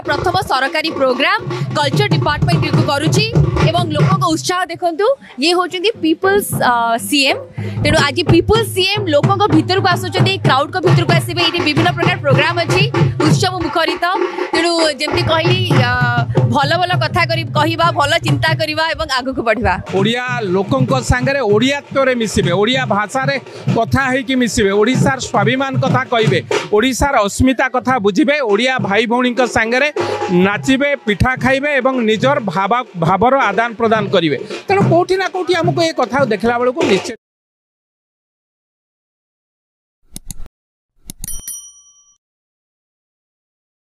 प्रथम सरकारी programme culture department करुच्ची एवं लोक उत्साह देखु ये होचंदी पीपल्स सीएम तेणु आज पीपल्स सीएम लोक भीतर को आसुचंदी क्राउड को भीतर को आसबे ये विभिन्न प्रकार प्रोग्राम अच्छी उत्सव मुखरित तेणु जमती कहली भल भल कथा कहवा भल चिंता करवा एवं आगक बढ़िया ओडिया लोकों सांगरे ओडियात्व मिसिबे ओडिया भाषा रे कथा है कि मिसिबे ओडिशार स्वाभिमान कथा कहिबे ओडिशार अस्मिता कथा बुझिबे ओडिया भाई भौणी सांगरे नाचिबे पिठा खाइबे एवं निजर भावर आदान प्रदान करिवे तेणु कोठी ना कोठी हमको ये कथा देखला बेलू निश्चित